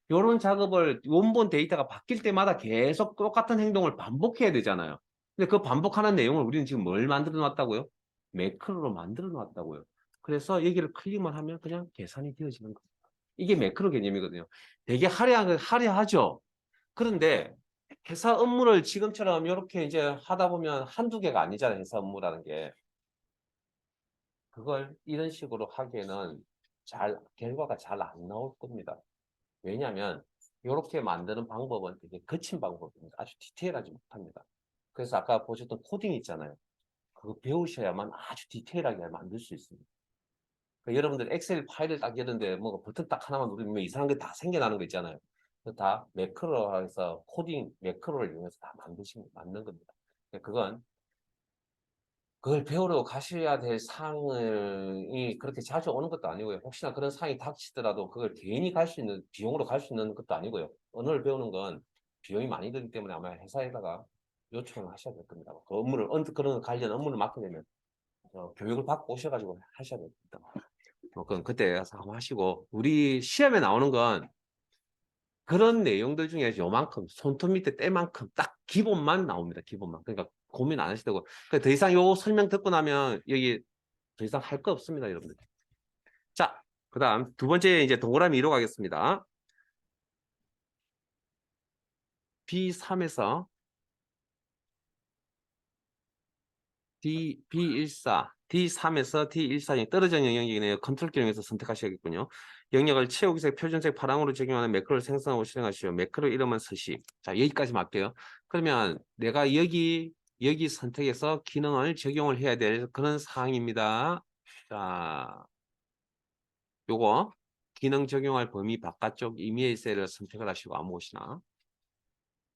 이런 작업을 원본 데이터가 바뀔 때마다 계속 똑같은 행동을 반복해야 되잖아요. 근데 그 반복하는 내용을 우리는 지금 뭘 만들어 놨다고요? 매크로로 만들어 놨다고요. 그래서 여기를 클릭만 하면 그냥 계산이 되어지는 겁니다. 이게 매크로 개념이거든요. 되게 화려하죠? 그런데 회사 업무를 지금처럼 이렇게 이제 하다 보면 한두 개가 아니잖아요. 회사 업무라는 게. 그걸 이런 식으로 하기에는 결과가 잘 안 나올 겁니다. 왜냐하면 이렇게 만드는 방법은 되게 거친 방법입니다. 아주 디테일하지 못합니다. 그래서 아까 보셨던 코딩 있잖아요. 그거 배우셔야만 아주 디테일하게 만들 수 있습니다. 그러니까 여러분들 엑셀 파일을 딱 열는데 뭐 버튼 딱 하나만 누르면 이상한 게 다 생겨나는 거 있잖아요. 다 매크로 해서 매크로를 이용해서 다 만든 겁니다. 그건 그걸 배우러 가셔야 될 상황이 그렇게 자주 오는 것도 아니고요. 혹시나 그런 상황이 닥치더라도 그걸 개인이 갈 수 있는, 비용으로 갈 수 있는 것도 아니고요. 언어를 배우는 건 비용이 많이 들기 때문에 아마 회사에다가 요청을 하셔야 될 겁니다. 그 그런 관련 업무를 맡게 되면 교육을 받고 오셔가지고 하셔야 됩니다. 그건 그때 가서 한번 하시고, 우리 시험에 나오는 건 그런 내용들 중에 요만큼, 손톱 밑에 때만큼 딱 기본만 나옵니다. 기본만. 그러니까 고민 안 하시고. 더 이상 요 설명 듣고 나면 여기 더 이상 할 거 없습니다, 여러분들. 자, 그 다음 두 번째 이제 동그라미 2로 가겠습니다. B3에서 B14, D3에서 D14이 떨어진 영역이네요. 컨트롤 기능에서 선택하셔야겠군요. 영역을 채우기색 표준색 파랑으로 적용하는 매크로를 생성하고 실행하시오. 매크로 이름은 서식. 자, 여기까지 할게요. 그러면 내가 여기 선택해서 기능을 적용을 해야 될 그런 사항입니다. 자, 요거 기능 적용할 범위 바깥쪽 이메일 셀을 선택을 하시고 아무것이나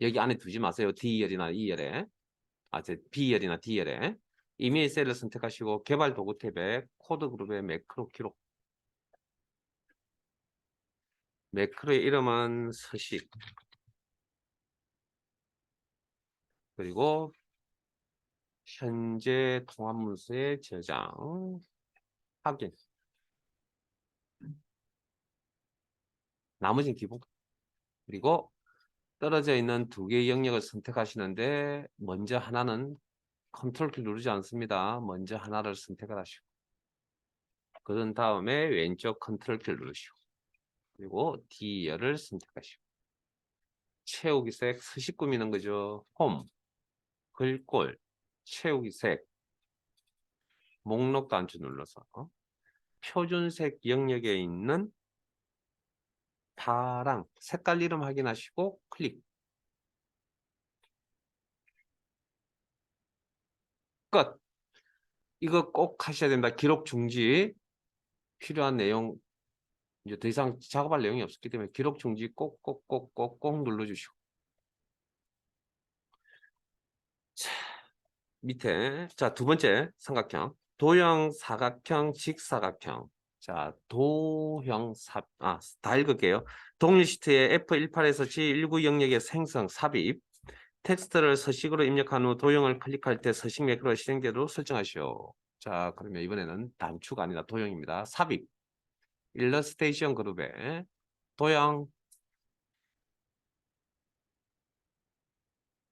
여기 안에 두지 마세요. D열이나 E열에 B열이나 D열에 이메일 셀을 선택하시고 개발 도구 탭에 코드 그룹의 매크로 기록 매크로의 이름은 서식 그리고 현재 통합문서의 저장, 확인. 나머지는 기본. 그리고 떨어져 있는 두 개의 영역을 선택하시는데 먼저 하나는 컨트롤 키 누르지 않습니다. 먼저 하나를 선택을 하시고 그런 다음에 왼쪽 컨트롤 키를 누르시고 그리고 D열을 선택하시고 채우기 색 서식 꾸미는 거죠. 홈, 글꼴, 채우기 색, 목록 단추 눌러서 표준색 영역에 있는 파랑 색깔 이름 확인하시고 클릭. 끝. 이거 꼭 하셔야 됩니다. 기록 중지. 필요한 내용 이제 더 이상 작업할 내용이 없었기 때문에 기록 중지 꼭꼭꼭꼭꼭 눌러주시고 자, 밑에 자 두 번째 삼각형 도형 사각형 직사각형 자 도형 다 읽을게요. 동일 시트의 F18에서 G19 영역의 생성 삽입 텍스트를 서식으로 입력한 후 도형을 클릭할 때 서식 매크로 실행되도록 설정하시오. 자 그러면 이번에는 단추가 아니라 도형입니다. 삽입 일러스테이션 그룹에 도형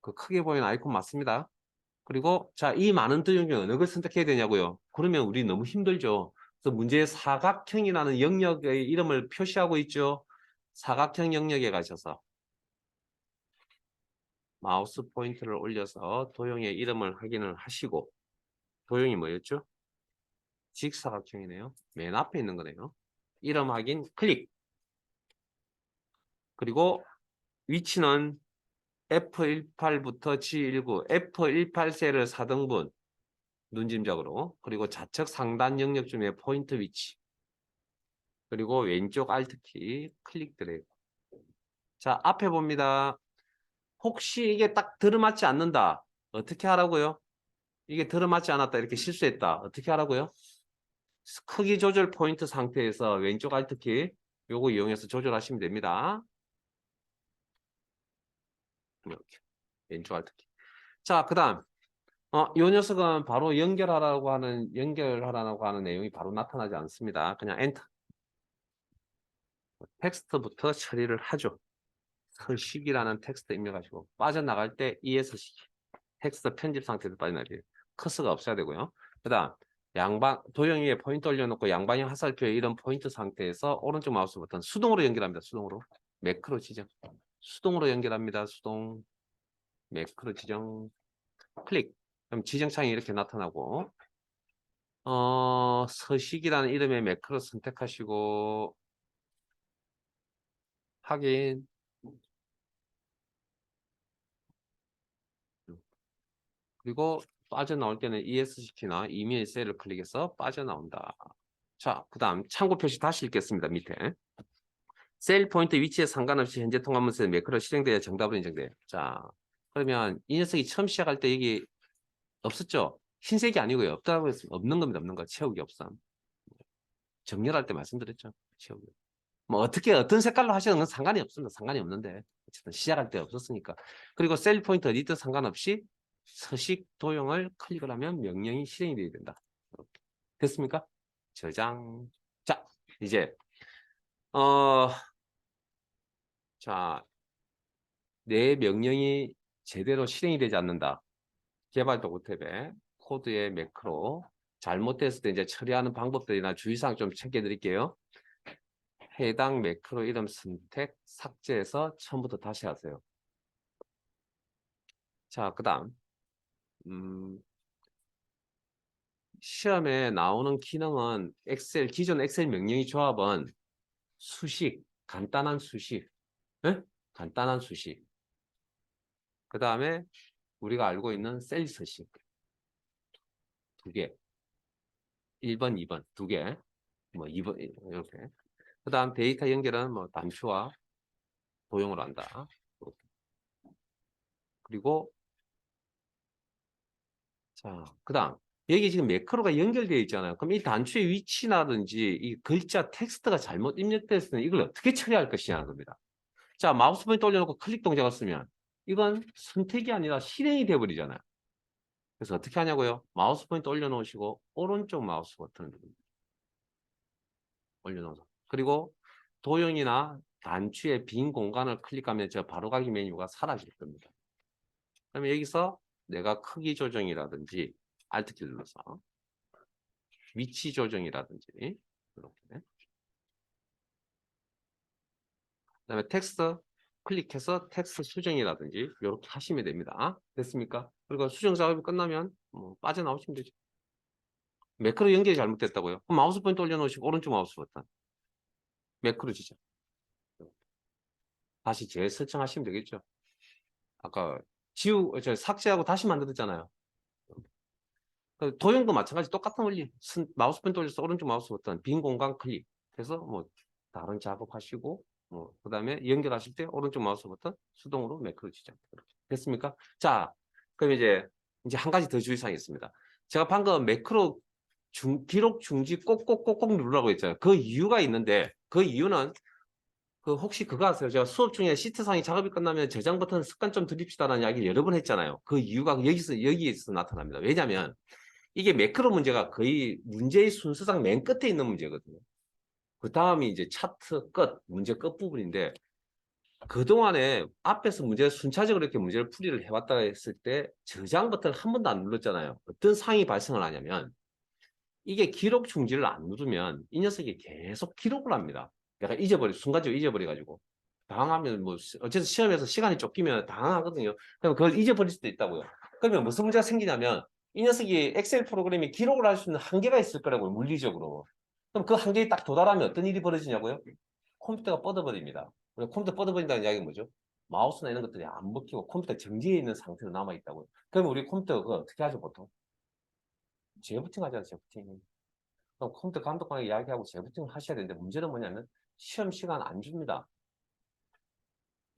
그 크게 보이는 아이콘 맞습니다. 그리고 자, 이 많은 도형 중 어느 걸 선택해야 되냐고요. 그러면 우리 너무 힘들죠. 그래서 문제의 사각형이라는 영역의 이름을 표시하고 있죠. 사각형 영역에 가셔서 마우스 포인터를 올려서 도형의 이름을 확인을 하시고 도형이 뭐였죠? 직사각형이네요. 맨 앞에 있는 거네요. 이름 확인 클릭. 그리고 위치는 F18부터 G19, F18 셀을 4등분 눈짐작으로 그리고 좌측 상단 영역 중에 포인트 위치 그리고 왼쪽 Alt키 클릭 드래그. 자 앞에 봅니다. 혹시 이게 딱 들어맞지 않는다. 어떻게 하라고요? 이게 들어맞지 않았다. 이렇게 실수했다. 어떻게 하라고요? 크기 조절 포인트 상태에서 왼쪽 Alt키 요거 이용해서 조절하시면 됩니다. 이렇게 왼쪽 Alt키. 자 그다음 요 녀석은 바로 연결하라고 하는 내용이 바로 나타나지 않습니다. 그냥 엔터. 텍스트부터 처리를 하죠. 서식이라는 텍스트 입력하시고 빠져나갈 때 ESC 텍스트 편집 상태에서 빠져나가요. 커서가 없어야 되고요. 그 다음 양방 도형 위에 포인트 올려놓고 양방향 화살표에 이런 포인트 상태에서 오른쪽 마우스 버튼 수동으로 연결합니다. 수동으로 매크로 지정 수동으로 연결합니다. 수동 매크로 지정 클릭 그럼 지정창이 이렇게 나타나고 서식이라는 이름의 매크로 선택하시고 확인 그리고 빠져나올 때는 ESC키나 이메일 셀을 클릭해서 빠져나온다. 자, 그 다음 참고 표시 다시 읽겠습니다. 밑에. 셀 포인트 위치에 상관없이 현재 통합문서에 매크로 실행되어 정답으로 인정돼요. 자, 그러면 이 녀석이 처음 시작할 때 여기 없었죠? 흰색이 아니고요. 없다고 했으면 없는 겁니다. 없는 거. 채우기 없음. 정렬할 때 말씀드렸죠. 채우기. 뭐 어떻게 어떤 색깔로 하시는 건 상관이 없습니다. 상관이 없는데 어쨌든 시작할 때 없었으니까. 그리고 셀 포인트 어디든 상관없이 서식 도형을 클릭을 하면 명령이 실행이 되어야 된다. 됐습니까? 저장. 자, 이제 자, 내 명령이 제대로 실행이 되지 않는다. 개발도구 탭에 코드의 매크로 잘못됐을 때 이제 처리하는 방법들이나 주의사항 좀 체크해 드릴게요. 해당 매크로 이름 선택 삭제해서 처음부터 다시 하세요. 자, 그 다음 시험에 나오는 기능은 기존 엑셀 명령의 조합은 수식, 간단한 수식, 네? 간단한 수식. 그 다음에 우리가 알고 있는 셀 서식 두 개, 1번, 2번 두 개, 뭐 2번 이렇게. 그 다음 데이터 연결은 뭐 단추와 도형으로 한다. 그리고 자, 그 다음 여기 지금 매크로가 연결되어 있잖아요. 그럼 이 단추의 위치라든지 이 글자 텍스트가 잘못 입력됐을 때 이걸 어떻게 처리할 것이냐는 겁니다. 자, 마우스 포인트 올려놓고 클릭 동작을 쓰면 이건 선택이 아니라 실행이 되어버리잖아요. 그래서 어떻게 하냐고요? 마우스 포인트 올려놓으시고 오른쪽 마우스 버튼을 누릅니다. 올려놓아서. 그리고 도형이나 단추의 빈 공간을 클릭하면 저 바로가기 메뉴가 사라질 겁니다. 그러면 여기서 내가 크기 조정이라든지 Alt키 눌러서 위치 조정이라든지 이렇게. 그다음에 텍스트 클릭해서 텍스트 수정이라든지 이렇게 하시면 됩니다. 됐습니까? 그리고 수정 작업이 끝나면 뭐 빠져나오시면 되죠. 매크로 연결이 잘못됐다고요? 그럼 마우스 포인트 올려놓으시고 오른쪽 마우스 버튼 매크로 지정. 다시 재설정하시면 되겠죠. 아까 삭제하고 다시 만들었잖아요. 도형도 마찬가지 똑같은 원리. 마우스 포인트 올려서 오른쪽 마우스 버튼 빈 공간 클릭 해서 뭐 다른 작업하시고 뭐 그다음에 연결하실 때 오른쪽 마우스 버튼 수동으로 매크로 지정. 됐습니까? 자, 그럼 이제 한 가지 더 주의사항이 있습니다. 제가 방금 매크로 기록 중지 꼭꼭꼭꼭 누르라고 했잖아요. 그 이유가 있는데 그 이유는 혹시 그거 아세요? 제가 수업 중에 시트상이 작업이 끝나면 저장 버튼 습관 좀 들입시다라는 이야기를 여러 번 했잖아요. 그 이유가 여기에서 나타납니다. 왜냐하면 이게 매크로 문제가 거의 문제의 순서상 맨 끝에 있는 문제거든요. 그 다음이 이제 차트 끝, 문제 끝부분인데 그동안에 앞에서 순차적으로 이렇게 문제를 풀이를 해왔다 했을 때 저장 버튼을 한 번도 안 눌렀잖아요. 어떤 상황이 발생을 하냐면 이게 기록 중지를 안 누르면 이 녀석이 계속 기록을 합니다. 내가 순간적으로 잊어버려가지고. 당하면 뭐 어쨌든 시험에서 시간이 쫓기면 당하거든요. 그럼 그걸 잊어버릴 수도 있다고요. 그러면 무슨 문제가 생기냐면 이 녀석이 엑셀 프로그램이 기록을 할 수 있는 한계가 있을 거라고요. 물리적으로. 그럼 그 한계에 딱 도달하면 어떤 일이 벌어지냐고요? 컴퓨터가 뻗어버립니다. 컴퓨터 뻗어버린다는 이야기는 뭐죠? 마우스나 이런 것들이 안 먹히고 컴퓨터 정지해 있는 상태로 남아있다고요. 그러면 우리 컴퓨터 그거 어떻게 하죠 보통? 재부팅 하잖아요. 재부팅. 그럼 컴퓨터 감독관에게 이야기하고 재부팅을 하셔야 되는데 문제는 뭐냐면 시험 시간 안 줍니다.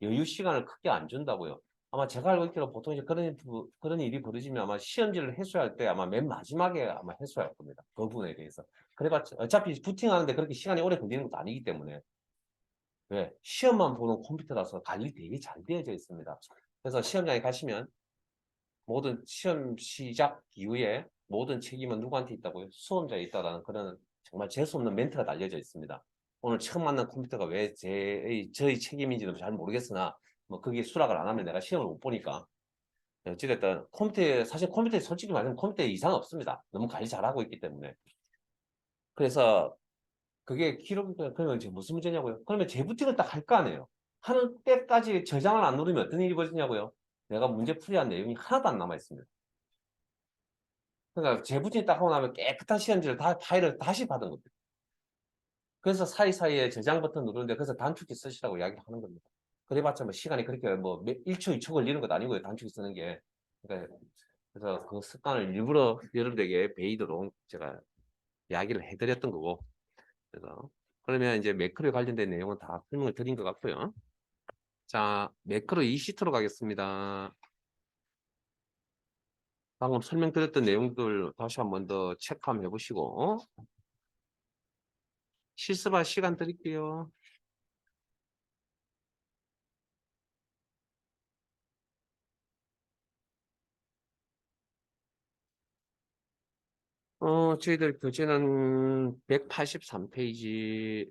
여유 시간을 크게 안 준다고요. 아마 제가 알고 있기로 보통 이제 그런 일이 벌어지면 아마 시험지를 해소할 때 아마 맨 마지막에 아마 해소할 겁니다. 그 부분에 대해서. 그래봤자 어차피 부팅하는데 그렇게 시간이 오래 걸리는 것도 아니기 때문에. 왜? 시험만 보는 컴퓨터라서 관리 되게 잘 되어져 있습니다. 그래서 시험장에 가시면 모든 시험 시작 이후에 모든 책임은 누구한테 있다고요? 수험자에 있다라는 그런 정말 재수없는 멘트가 달려져 있습니다. 오늘 처음 만난 컴퓨터가 왜 저희 책임인지는 잘 모르겠으나 뭐 그게 수락을 안 하면 내가 시험을 못 보니까 어찌됐든 사실 컴퓨터에 솔직히 말하면 컴퓨터에 이상 없습니다. 너무 관리 잘하고 있기 때문에. 그래서 그게 그러면 이제 무슨 문제냐고요? 그러면 재부팅을 딱 할 거 아니에요. 하는 때까지 저장을 안 누르면 어떤 일이 벌어지냐고요? 내가 문제 풀이한 내용이 하나도 안 남아 있습니다. 그러니까 재부팅 딱 하고 나면 깨끗한 시험지를 파일을 다시 받은 겁니다. 그래서 사이사이에 저장 버튼 누르는데 그래서 단축키 쓰시라고 이야기하는 겁니다. 그래봤자 뭐 시간이 그렇게 뭐 1초, 2초 걸리는 것도 아니고요. 단축키 쓰는 게. 그러니까 그래서 그 습관을 일부러 여러분들에게 베이도록 제가 이야기를 해드렸던 거고. 그래서 그러면 이제 매크로에 관련된 내용은 다 설명을 드린 것 같고요. 자, 매크로 2시트로 가겠습니다. 방금 설명드렸던 내용들 다시 한 번 더 체크 한번 해보시고 실습할 시간 드릴게요. 저희들 교재는 183페이지.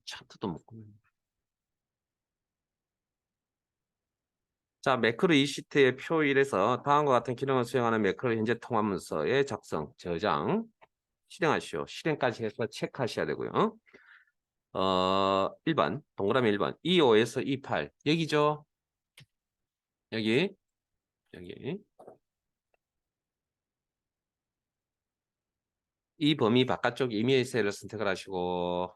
차트도 못 보네. 자, 매크로 2시트의 표 1에서 다음과 같은 기능을 수행하는 매크로 현재 통합 문서의 작성, 저장, 실행하시오. 실행까지 해서 체크하셔야 되고요. 1번, 동그라미 1번, 25에서 28. 여기죠? 여기. 이 범위 바깥쪽 임의의 셀을 선택을 하시고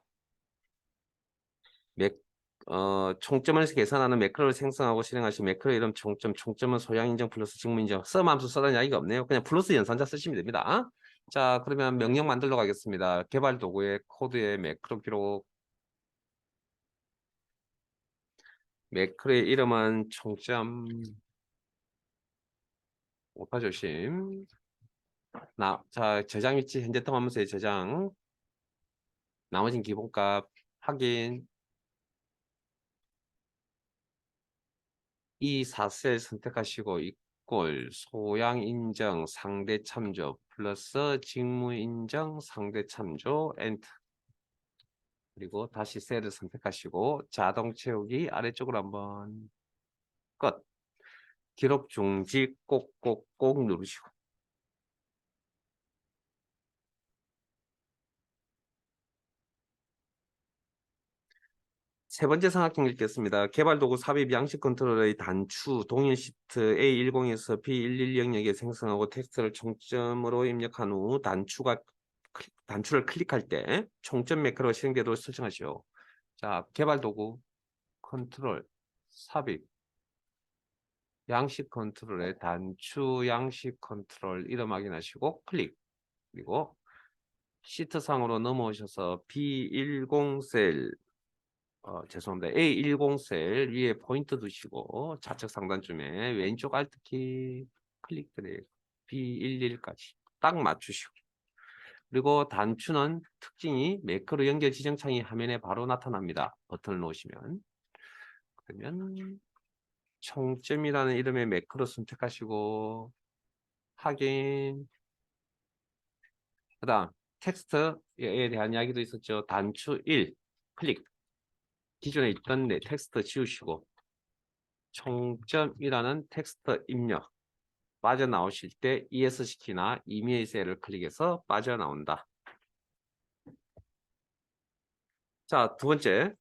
총점을 계산하는 매크로를 생성하고 실행하신 매크로 이름 총점은 소양 인정 플러스 직무 인정. 함수 써라는 이야기가 없네요. 그냥 플러스 연산자 쓰시면 됩니다. 자, 그러면 명령 만들러 가겠습니다. 개발 도구의 코드의 매크로 기록. 매크로의 이름은 총점 오파 조심. 자, 저장 위치 현재 통합문서의 저장. 나머진 기본값 확인. 이 4셀 선택하시고 이꼴 소양 인정 상대 참조 플러스 직무 인정 상대 참조 엔터. 그리고 다시 셀을 선택하시고 자동 채우기 아래쪽으로 한번 끝. 기록 중지 꼭꼭꼭 누르시고. 세 번째 삼각형 읽겠습니다. 개발도구 삽입 양식 컨트롤의 단추 동일 시트 A10에서 B110 영역에 생성하고 텍스트를 총점으로 입력한 후 단추를 클릭할 때 총점 매크로가 실행되도록 설정하시오. 자, 개발도구 컨트롤 삽입 양식 컨트롤의 단추 양식 컨트롤 이름 확인하시고 클릭. 그리고 시트상으로 넘어오셔서 B10 셀 죄송합니다. A10 셀 위에 포인트 두시고 좌측 상단쯤에 왼쪽 Alt키 클릭 드래그 B11까지 딱 맞추시고. 그리고 단추는 특징이 매크로 연결 지정창이 화면에 바로 나타납니다. 버튼을 놓으시면. 그러면 총점이라는 이름의 매크로 선택하시고 확인. 그 다음 텍스트에 대한 이야기도 있었죠. 단추 1 클릭. 기존에 있던 텍스트 지우시고 총점이라는 텍스트 입력 빠져나오실 때 ESC키나 이메일 셀을 클릭해서 빠져나온다. 자, 두 번째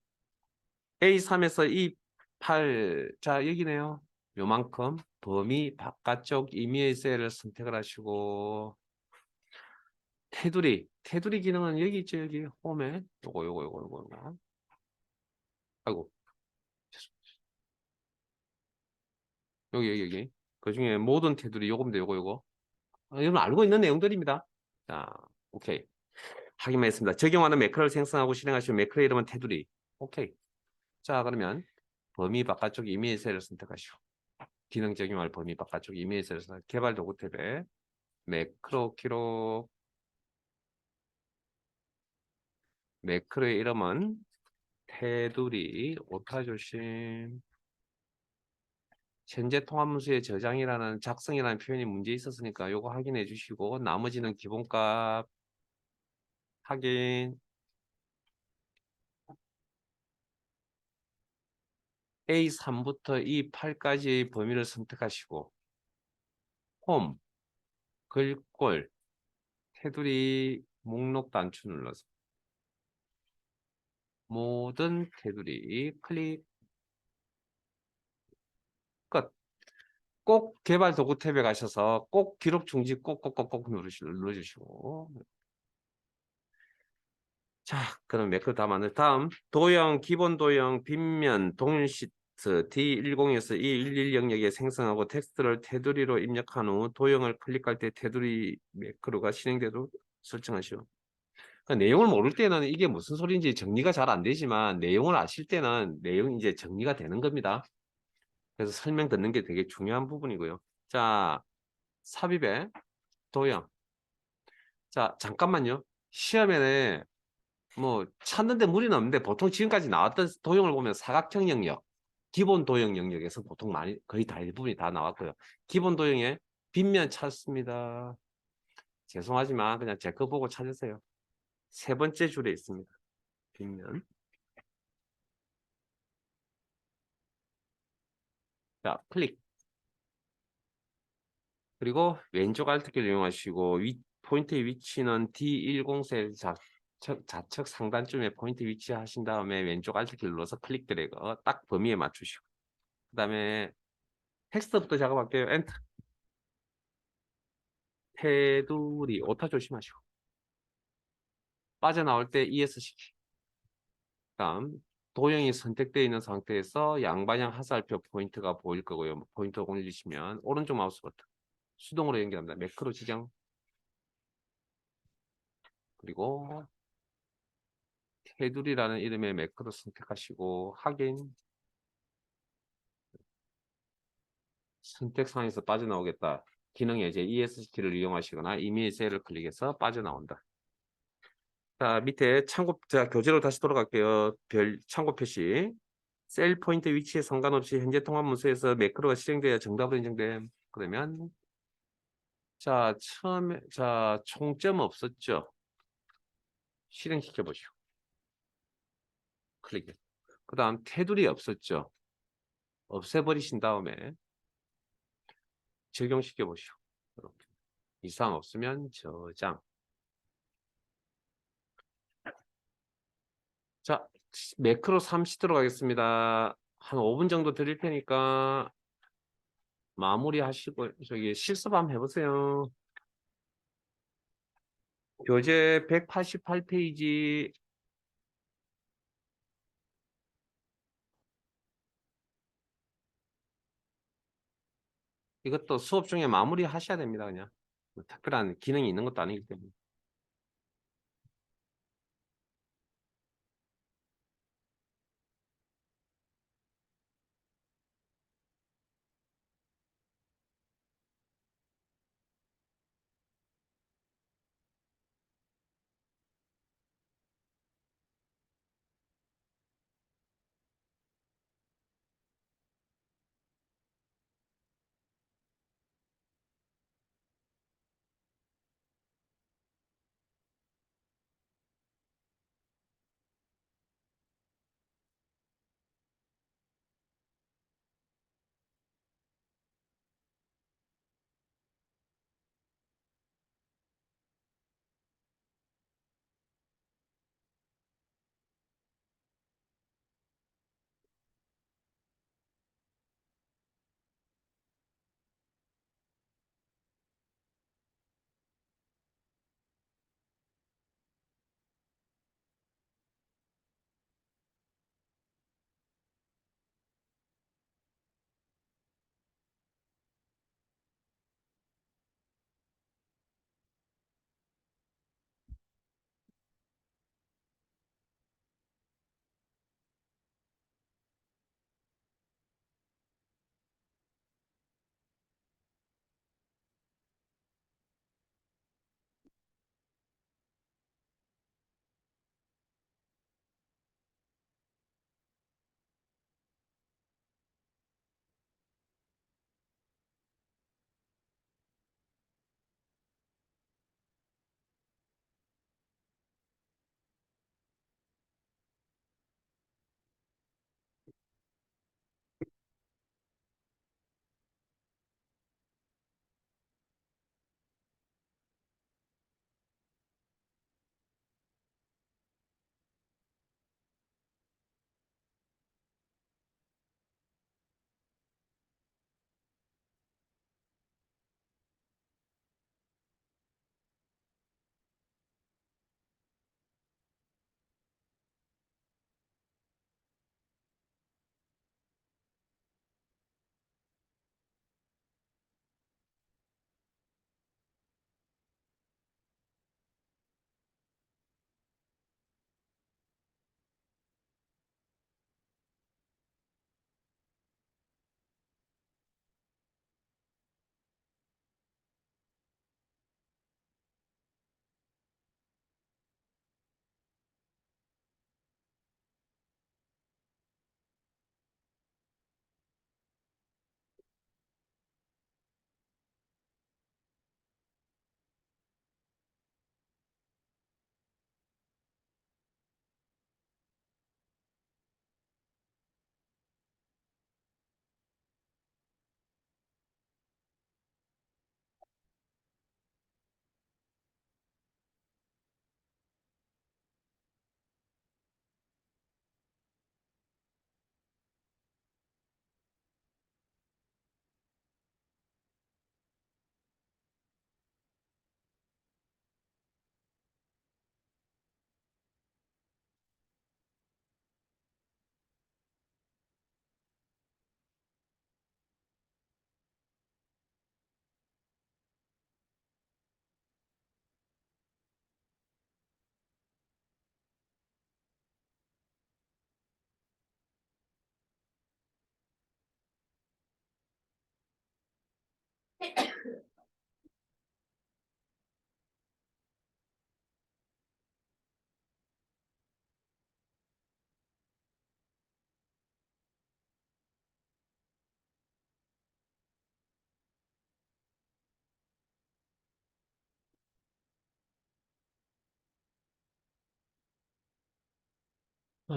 A3에서 E8 자 여기네요. 요만큼 범위 바깥쪽 이메일 셀을 선택을 하시고 테두리 기능은 여기 있죠. 여기 홈에 요거 아이고 여기 그 중에 모든 테두리 요겁니다. 요거 여러분 알고 있는 내용들입니다. 자, 오케이. 확인만 했습니다. 적용하는 매크로를 생성하고 실행하시면 매크로의 이름은 테두리. 오케이. 자, 그러면 범위 바깥쪽 이메일 셀을 선택하시고 기능 적용할 범위 바깥쪽 이메일 셀을 선택. 개발 도구 탭에 매크로 기록. 매크로의 이름은 테두리. 오타 조심. 현재 통합문서의 저장이라는 작성이라는 표현이 문제 있었으니까 요거 확인해 주시고 나머지는 기본값 확인. A3부터 E8까지의 범위를 선택하시고 홈, 글꼴, 테두리 목록 단추 눌러서 모든 테두리 클릭 끝. 꼭 개발 도구 탭에 가셔서 꼭 기록 중지 꼭꼭꼭꼭 눌러주시고. 자, 그럼 매크로 다 만들 다음 도형 기본 도형 빗면 동일 시트 D10에서 E11 영역에 생성하고 텍스트를 테두리로 입력한 후 도형을 클릭할 때 테두리 매크로가 실행되도록 설정하시오. 그러니까 내용을 모를 때는 이게 무슨 소리인지 정리가 잘 안 되지만 내용을 아실 때는 내용이 이제 정리가 되는 겁니다. 그래서 설명 듣는 게 되게 중요한 부분이고요. 자, 삽입의 도형. 자, 잠깐만요. 시험에 뭐 찾는데 무리는 없는데 보통 지금까지 나왔던 도형을 보면 사각형 영역, 기본 도형 영역에서 보통 많이 거의 대부분이 다 나왔고요. 기본 도형에 빗면 찾습니다. 죄송하지만 그냥 제 거 보고 찾으세요. 세 번째 줄에 있습니다. 빗면. 자, 클릭. 그리고 왼쪽 Alt키를 이용하시고 포인트의 위치는 D10셀 좌측 상단쯤에 포인트 위치하신 다음에 왼쪽 Alt키를 눌러서 클릭 드래그 딱 범위에 맞추시고 그 다음에 텍스트부터 작업할게요. 엔터. 테두리 오타 조심하시고 빠져나올 때 ESC키. 다음 도형이 선택되어 있는 상태에서 양방향 화살표 포인트가 보일 거고요. 포인트 올리시면 오른쪽 마우스 버튼 수동으로 연결합니다. 매크로 지정. 그리고 테두리라는 이름의 매크로 선택하시고 확인. 선택상에서 빠져나오겠다. 기능에 이제 ESC를 이용하시거나 이메일 셀을 클릭해서 빠져나온다. 자, 밑에 참고, 자, 교재로 다시 돌아갈게요. 참고 표시. 셀 포인트 위치에 상관없이 현재 통합 문서에서 매크로가 실행되어 정답으로 인정됨. 그러면 자, 처음에 자, 총점 없었죠? 실행시켜 보시오. 클릭. 그다음 테두리 없었죠? 없애버리신 다음에 적용시켜 보시오. 이렇게. 이상 없으면 저장. 자, 매크로 3 시도록 하겠습니다. 한 5분 정도 드릴 테니까 마무리하시고 저기 실습 한번 해보세요. 교재 188페이지. 이것도 수업 중에 마무리 하셔야 됩니다. 그냥 뭐 특별한 기능이 있는 것도 아니기 때문에.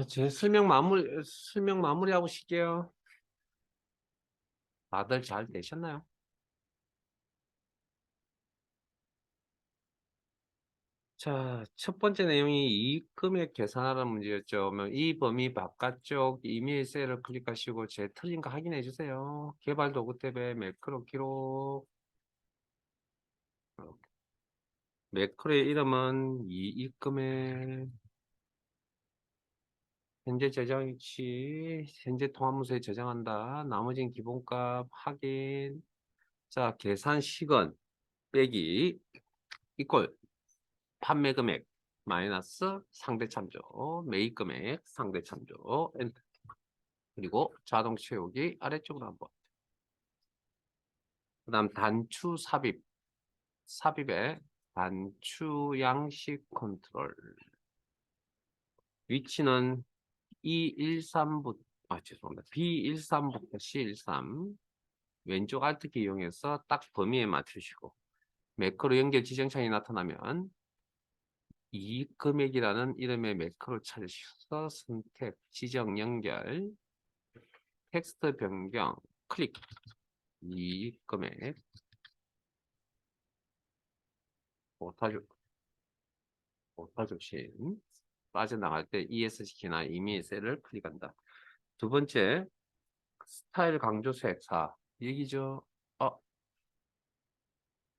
제 설명 마무리하고 쉴게요. 다들 잘 되셨나요? 자, 첫 번째 내용이 이익 금액 계산하라는 문제였죠. 그러면 이 범위 바깥쪽 이메일 셀을 클릭하시고 제 틀린 거 확인해 주세요. 개발 도구 탭에 매크로 기록. 매크로의 이름은 이익 금액. 현재 저장 위치, 현재 통합문서에 저장한다. 나머지는 기본값 확인. 자, 계산 시간 빼기 이꼴 판매 금액 마이너스 상대 참조, 매입 금액 상대 참조, 엔터. 그리고 자동 채우기 아래쪽으로 한번. 그다음 단추 삽입, 삽입에 단추 양식 컨트롤. 위치는 E13부터 죄송합니다. B13부터 C13 왼쪽 Alt키 이용해서 딱 범위에 맞추시고 매크로 연결 지정창이 나타나면 이익 금액이라는 이름의 매크로 찾으셔서 선택, 지정, 연결, 텍스트 변경, 클릭, 이익 금액, 오타 조심, 빠져나갈 때 ESC나 이메일 셀을 클릭한다. 두 번째, 스타일 강조색 4. 얘기죠.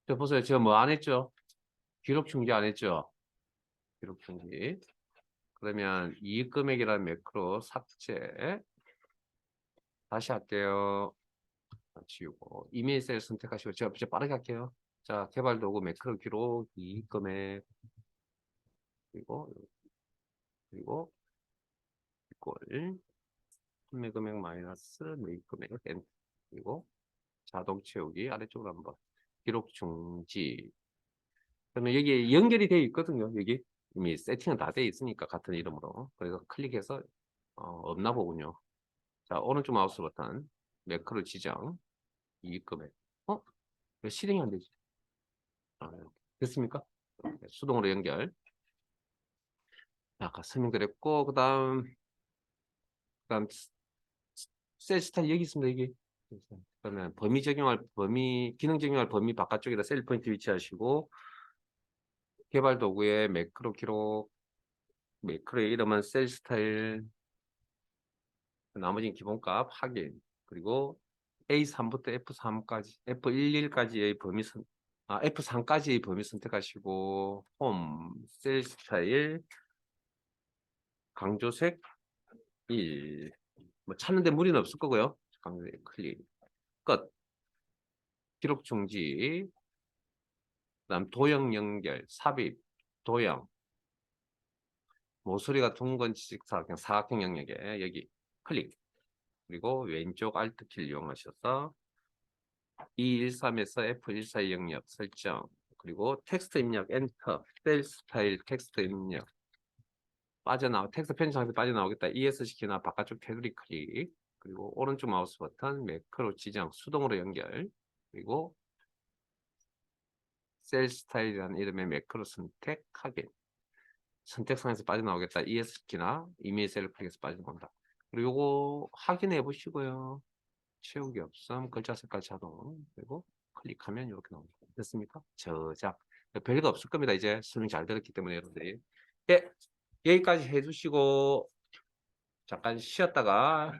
저 보세요. 제가 뭐 안 했죠? 기록 중지 안 했죠? 기록 중지. 그러면 이익 금액이라는 매크로 삭제. 다시 할게요. 지우고 이메일 셀 선택하시고 제가 빠르게 할게요. 자, 개발 도구 매크로 기록 이익 금액 그리고 이꼴 판매 금액 마이너스 매입 금액 N 그리고 자동 채우기 아래쪽으로 한번 기록 중지. 그러면 여기 연결이 되어 있거든요. 여기 이미 세팅은 다 되어 있으니까 같은 이름으로. 그래서 클릭해서 없나 보군요. 자, 오른쪽 마우스 버튼 매크로 지정 이익 금액. 왜 실행이 안 되지? 됐습니까? 네, 수동으로 연결. 아까 설명드렸고 그다음 셀 스타일 여기 있습니다. 여기. 그러면 기능 적용할 범위 바깥쪽에다 셀 포인트 위치하시고 개발 도구에 매크로 기록, 매크로의 이름은 셀 스타일, 나머지는 기본값 확인. 그리고 A3부터 F3까지, F11까지의 F3까지의 범위 선택하시고 홈, 셀 스타일, 강조색 1. 뭐 찾는데 무리는 없을 거고요. 강조색 클릭. 끝. 기록 중지. 그다음 도형 연결, 삽입, 도형. 모서리가 둥근 지식사각형, 사각형 영역에 여기 클릭. 그리고 왼쪽 Alt 키를 이용하셔서 E13에서 F14 영역 설정. 그리고 텍스트 입력 엔터. 셀 스타일 텍스트 입력. 텍스트 편집상에서 빠져나오겠다. ESC키나 바깥쪽 테두리 클릭. 그리고 오른쪽 마우스 버튼 매크로 지정 수동으로 연결. 그리고 셀 스타일이라는 이름의 매크로 선택 확인. 선택상에서 빠져나오겠다. ES키나 이메일 셀을 클릭해서 빠져나온다. 그리고 요거 확인해 보시고요. 채우기 없음, 글자 색깔 자동. 그리고 클릭하면 이렇게 나옵니다. 됐습니까? 저장. 별거 없을 겁니다. 이제 설명 잘 들었기 때문에 여러분들이. 예, 여기까지 해주시고 잠깐 쉬었다가